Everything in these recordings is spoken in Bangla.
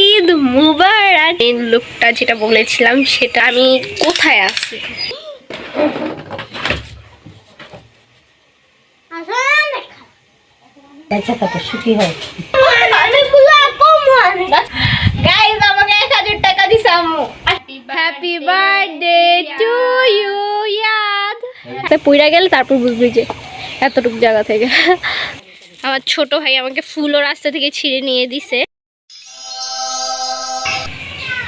ঈদ মুবারক। এই লুকটা যেটা বলেছিলাম সেটা আমি কোথায় আছি? সুখী হয়। গাইস আমাকে 1000 টাকা দিছে আম্মু। হ্যাপি বার্থডে টু ইউ ইয়াদ। পুইরা গেল তারপর বুঝবি যে এতটুকু জায়গা থেকে। আমার ছোট ভাই আমাকে ফুলও রাস্তা থেকে ছিঁড়ে নিয়ে দিছে।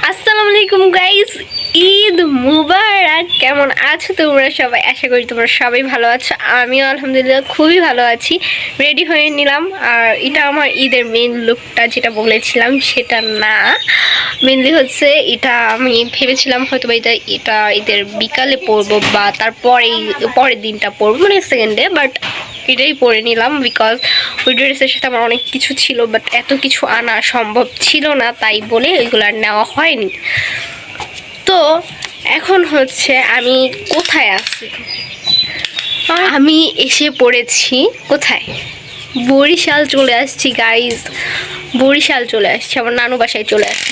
আসসালামু আলাইকুম গাইস, ঈদ মুবারক। কেমন আছো তোমরা সবাই? আশা করি তোমরা সবাই ভালো আছো। আমিও আলহামদুলিল্লাহ খুবই ভালো আছি। রেডি হয়ে নিলাম। আর এটা আমার ঈদের মেন লুকটা যেটা বলেছিলাম সেটা না, মেনলি হচ্ছে এটা আমি ভেবেছিলাম হয়তো বা এটা ঈদের বিকালে পরবো বা পরের দিনটা পরবো, মানে সেকেন্ডে, বাট এটাই পরে নিলাম বিকজ ওই ড্রেসের সাথে আমার অনেক কিছু ছিল, বাট এত কিছু আনা সম্ভব ছিল না, তাই বলে ওইগুলো আর নেওয়া হয়নি। তো এখন হচ্ছে আমি কোথায় আছি? আমি এসে পড়েছি কোথায়? বরিশাল চলে আসছি গাইজ, বরিশাল চলে আসছি, আমার নানু বাসায় চলে আসছি।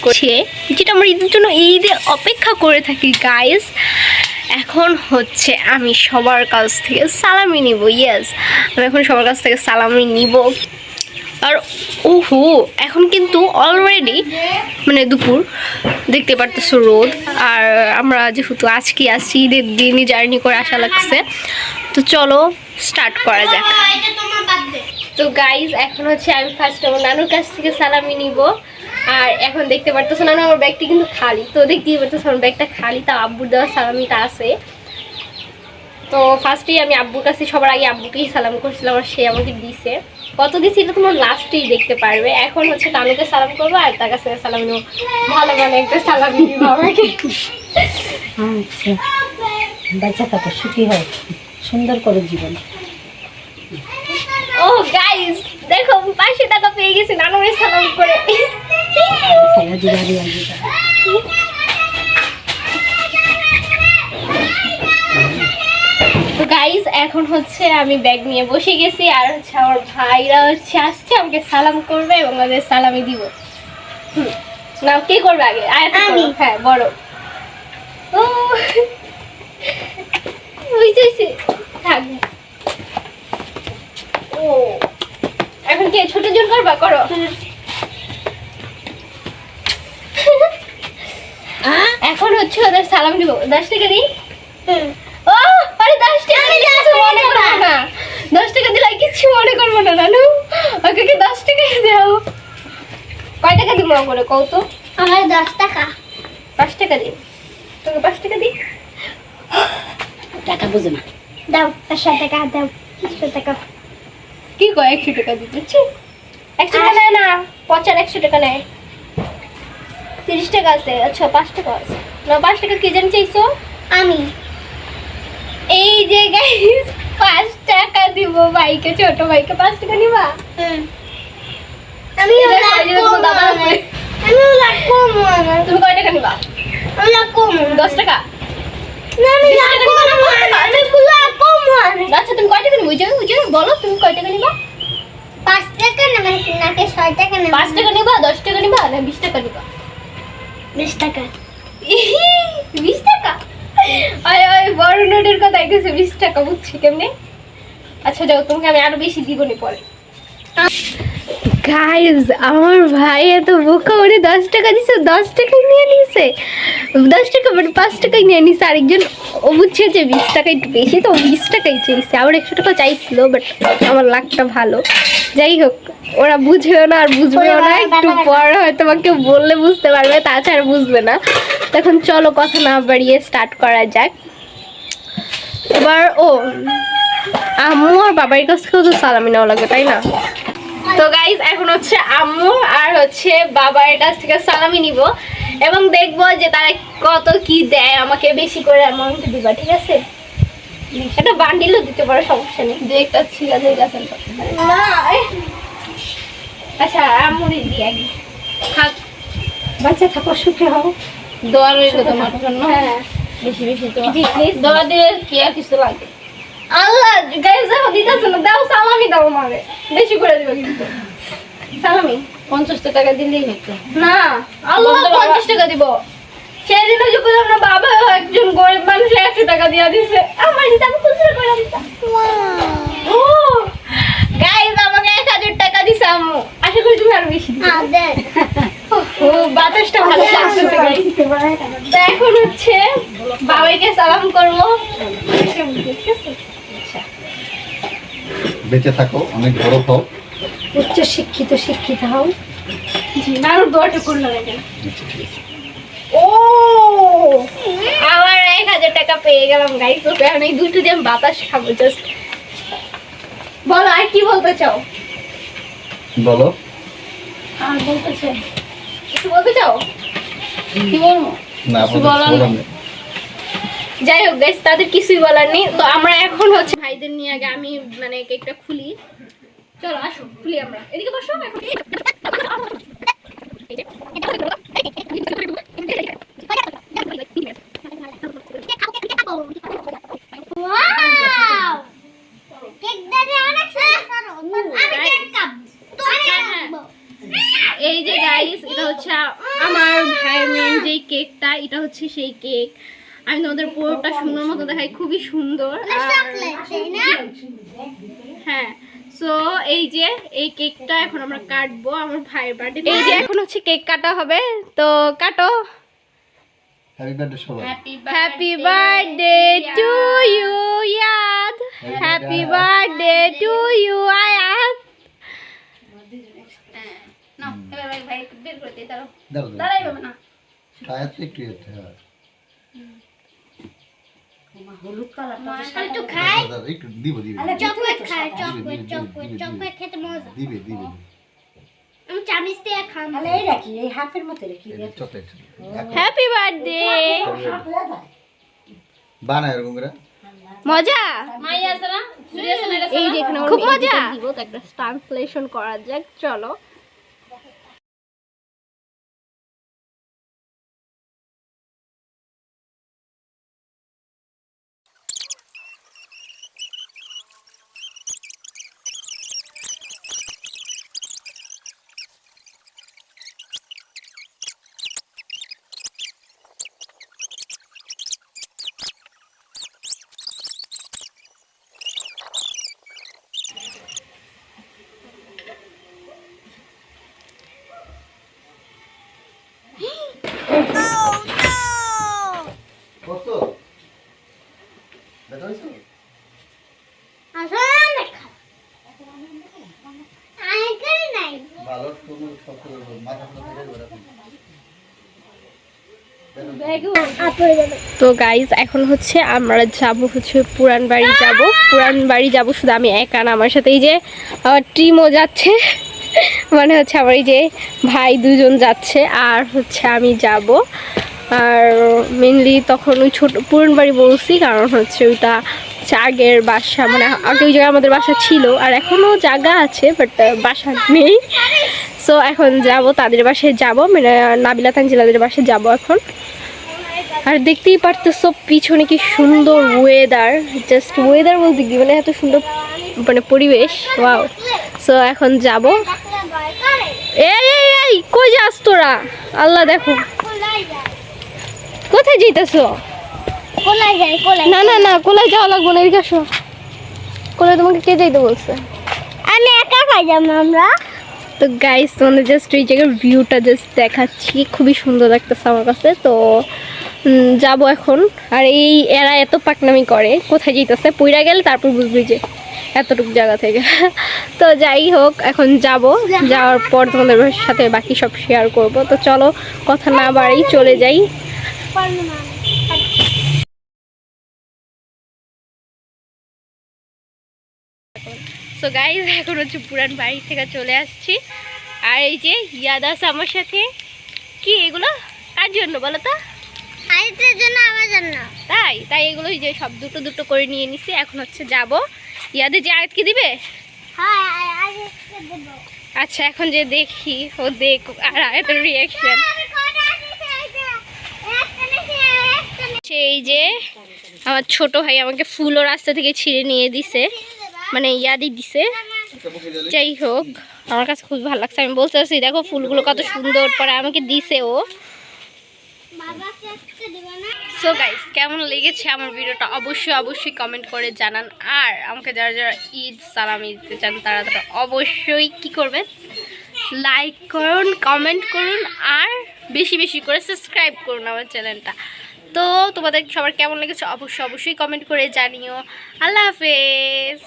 করছি যেটা আমরা ঈদের জন্য ঈদে অপেক্ষা করে থাকি গাইজ। এখন হচ্ছে আমি সবার কাছ থেকে সালামি নিব। ইয়েস, আমি এখন সবার কাছ থেকে সালামি নিব। আর ওহো, এখন কিন্তু অলরেডি মানে দুপুর, দেখতে পারতেছো রোদ। আর আমরা যেহেতু আজকে আসছি, ঈদের দিনই জার্নি করে আসা লাগছে, তো চলো স্টার্ট করা যাক। তো গাইজ এখন হচ্ছে আমি ফার্স্ট আমার নানুর কাছ থেকে সালামি নিব। আর এখন দেখতে পারতেছো নানু আমার ব্যাগটি কিন্তু খালি, তো দেখতেই পারতেছো আমার ব্যাগটা খালি, তা আব্বুর দেওয়া সালামিটা আছে। তো ফার্স্টেই আমি আব্বুর কাছে সবার আগে আব্বুকেই সালাম করছিলাম, আর সে আমাকে দিছে। কত দিছি এটা তোমার লাস্টেই দেখতে পারবে। এখন হচ্ছে নানুকে সালাম করবো আর তার কাছে সালাম নেবো। ভালো মানে একটা সালাম দিব আমাকে। আচ্ছা, বাচ্চা কত সুখী হয়, সুন্দর করে জীবন। ও গাইস দেখো 500 টাকা পেয়ে গেছি নানুকে সালাম করে। তো গাইস এখন হচ্ছে আমি ব্যাগ নিয়ে বসে গেছি, আর হচ্ছে আমার ভাইরা হচ্ছে আসছে আমাকে সালাম করবে এবং ওদের সালামি দিব। না কে করবে আগে? আমি। হ্যাঁ বড়। ও বুঝেছি, থাক। ও এখন কে ছোট জন করবা? করো। এখন হচ্ছে ওদের সালাম দিব। 10 টাকা দিই। ও আরে 10 টাকা দিলে কিছু মনে করবো না। 10 টাকা দিলে কিছু মনে করবো না নানু। ওকে 10 টাকা দাও। কয় টাকা দিব করে কও তো? আমার 10 টাকা। 5 টাকা দিই। তোকে 5 টাকা দিই। টাকা বুঝে না, দাও 500 টাকা দাও। 100 টাকা। কি কয় 100 টাকা দিতে? 100 টাকা নেয় না, 100 টাকা নেয়। 30 টাকা আছে। আচ্ছা 5 টাকা আছে না। 5 টাকা কি জানি চাইছো? আমি এই যে গাইস 5 টাকা দিব ভাইকে, ছোট ভাইকে 5 টাকা নিবা? আমি দাদা আছে। লাগবো না। তুমি কয় টাকা নিবা? আমি লাগবো 10 টাকা। না আমি লাগবো না। আমি লাগবো না। আচ্ছা তুমি কয় টাকা নিবা? ওই যে বলো তুমি কয় টাকা নিবা? 5 টাকা না নাকি 6 টাকা না? 5 টাকা নিবা, 10 টাকা নিবা না 20 টাকা নিবা? 20 টাকা। 20 টাকা? আয় আয় বড় নোটের কথা কইছে 20 টাকা, বুঝছি কেমনে? আচ্ছা যাও, তোমাকে আমি আরো বেশি দিব নি পরে। গাইস আমার ভাই এত বোকা, ওরে 10 টাকা দিছে, 10 টাকাই নিয়ে নিছে। 10 টাকা মানে 5 টাকাই নিয়ে নিছে। আরেকজন ও বুঝছে যে 20 টাকা একটু বেশি, তো 20 টাকাই চাইছে। আবার 100 টাকা চাইছিল, বাট আমার লাকটা ভালো। যাই হোক, ওরা বুঝেও না আর বুঝবেও না, একটু পর হয়তো তোমাকে বললে বুঝতে পারবে, তাছাড়া বুঝবে না। তখন চলো কথা না বাড়িয়ে স্টার্ট করা যাক। এবার ও আম্মু আর বাবার কাছ থেকেও তো সালামি নেওয়া লাগবে, তাই না? তো গাইস এখন হচ্ছে আম্মু আর হচ্ছে বাবার কাছ থেকে সালামি নিব এবং দেখবো যে তারা কত কি দেয় আমাকে। বেশি করে অ্যামাউন্ট দিবা, ঠিক আছে? একটা বান্ডিলও দিতে পারো, সমস্যা নেই। দু একটা ছিলা দিয়ে গেছেন না। আচ্ছা আম্মু দিদি আগে থাক, বাচ্চা থাকো সুখী হও। দোয়া রইল তোমার জন্য। হ্যাঁ বেশি বেশি দোয়া দিলে কি আর কিছু লাগে? আল্লাহ গাইস দেখো দিতেছ না, দাও সালামি দাও আমারে, বেশি করে দিবা কিন্তু সালামি। 50 টাকা দিলেই হতো। না আল্লাহ বলতে বাবা- 50 টাকা দিব। সেদিন ওই যে বললাম না, বাবা একজন গরিব মানুষ 100 টাকা দিয়ে দিছে, আমার দিতে আমি খুচরা করে দিতাম। ও গাইস, আমাকে 1000 টাকা দিছে আম্মু। আশা করি তুমি আরো বেশি দিবে। ও বাতাসটা ভালো লাগতেছে গাইস। তো এখন হচ্ছে বাবাইকে সালাম করবো। বেঁচে থাকো, অনেক বড় হও। উচ্চ শিক্ষিত হও। জি, নানুর দোয়াটা করলাম এখানে। আচ্ছা, ঠিক আছে। ও আবার 1000 টাকা পেয়ে গেলাম গাইস। তো এখন এই দুটো দিয়ে আমি বাতাস খাবো জাস্ট। বলো আর কি বলতে চাও? বলো। আর বলতেছে কিছু বলতে চাও? কি বলবো? না, কিছু বলার বলার বলার নেই। নেই। যাই হোক গাইস, তাদের কিছুই বলার নেই। তো আমরা এখন হচ্ছে ভাইদের নিয়ে আগে আমি মানে কেকটা খুলি। চলো আসো খুলি আমরা। এদিকে বসো এখন। Wow! কেক দাদা অনেক সুন্দর। আমি কেক খাবো। তুমি খাবো। এই যে গাইস, এটা হচ্ছে আমার ভাইয়ের মেন যে কেকটা, এটা হচ্ছে সেই কেক। আমি তোমাদের পুরোটা সুন্দর মতো দেখাই, খুবই সুন্দর। আর চকলেট তাই না? হ্যাঁ, সো এই যে এই কেকটা এখন আমরা কাটবো আমার ভাইয়ের বার্থডে। এই যে এখন হচ্ছে কেক কাটা হবে, তো কাটো। হ্যাপি বার্থডে সবাই। হ্যাপি বার্থডে টু ইউ ইয়াদ। Happy birthday to you Ayat. নাও এবার ভাই ভাই বের করে দিই, দাঁড়াও দাঁড়াও, দাঁড়াই বাবা না। খায় তো একটু ইয়ে, হ্যাঁ। হলুদ কালারটা একটু খাই। দাঁড়াও, একটু দিব। চকলেট খাই, দিবে, চকলেট খেতে মজা। দিবে। আমি চামিচ দিয়ে খাবো। তাহলে এই রাখি, এই হাফের মতো রেখি দে। Chocolate happy birthday. বানায় এরকম করে। মজা মাই আছে না? সুরি আছে না? এই যে এখানে খুব মজা দিব, তো একটা ট্রান্সলেশন করা যাক, চলো। কত? দেখা হয়েছে? আসলে অনেক খারাপ। আমি করি নাই। ভালো, তুমি সব করে মাথা ফেলে ধরে তো গাইজ, এখন হচ্ছে আমরা যাব হচ্ছে পুরান বাড়ি যাব। পুরান বাড়ি যাব শুধু আমি একা না, আমার সাথে এই যে আমার টিমও যাচ্ছে। মানে হচ্ছে আমার এই যে ভাই দুজন যাচ্ছে, আর হচ্ছে আমি যাব। আর মেনলি তখন ওই ছোট পুরান বাড়ি বলছি কারণ হচ্ছে ওইটা হচ্ছে আগের বাসা, মানে আগে ওই জায়গায় আমাদের বাসা ছিল, আর এখনও জায়গা আছে বাট বাসা নেই। সো এখন যাব তাদের বাসায় যাব, মানে নাবিলা তানজিলাদের বাসায় যাব এখন। আর দেখতেই পারতেছো পিছনে কি সুন্দর ওয়েদার, জাস্ট ওয়েদার বলতে কি মানে এত সুন্দর মানে পরিবেশ, ওয়াও। সো এখন যাব। এই এই এই কই যাস তোরা? আল্লাহ দেখো কোলাই যায়। কোথায় যাইতেছো? কোলাই যায়, কোলাই। না না না, কোলায় যাওয়া লাগবে না, এদিকে আসো। কোলায় তোমাকে কে যাইতে বলছে? আমি একা খাই যাব আমরা। তো গাইস, তোমাদের জাস্ট এই জায়গার ভিউটা জাস্ট দেখাচ্ছি, খুবই সুন্দর লাগতেছে আমার কাছে। তো যাব এখন। আর এই এরা এত পাকনামি করে, কোথায় যেতেছে পইরা গেলে তারপর বুঝবি যে এতটুকু জায়গা থেকে। তো যাই হোক, এখন যাব, যাওয়ার পর তোমাদের সাথে বাকি সব শেয়ার করব। তো চলো কথা না বাড়াই চলে যাই। পারবো না। সো গাইজ, এখন হচ্ছে পুরান বাড়ি থেকে চলে আসছি। আর এই যে ইয়াদ আছে আমার সাথে। কি এগুলো কার জন্য বলো তো? আইতের জন্য আমার জন্য। তাই তাই এগুলো এই যে সব দুটো দুটো করে নিয়ে নিছি। এখন হচ্ছে যাব। ইয়াদের যে আয়াত কি দিবে? হ্যাঁ, আইতে দেব। আচ্ছা, এখন যে দেখি ও দেখ আর আয়াতের রিয়াকশন। আমি কোটা দিতে আইতে। একটা নাকি একটা। এই যে আমার ছোট ভাই আমাকে ফুলও রাস্তা থেকে ছিঁড়ে নিয়ে দিছে, মানে ইয়াদি দিছে। যাই হোক, আমার কাছে খুব ভালো লাগছে। আমি বলতে চাচ্ছি দেখো ফুলগুলো কত সুন্দর, পরে আমাকে দিছে ও। বাবাকে একটা দিবা না? সো গাইস, কেমন লেগেছে আমার ভিডিওটা অবশ্যই অবশ্যই কমেন্ট করে জানান। আর আমাকে যারা যারা ঈদ সালামি দিতে চান তারা তারা অবশ্যই কি করবেন, লাইক করুন, কমেন্ট করুন, আর বেশি বেশি করে সাবস্ক্রাইব করুন আমার চ্যানেলটা। তো তোমাদের সবার কেমন লেগেছে অবশ্যই অবশ্যই কমেন্ট করে জানিও। আল্লাহ হাফেজ।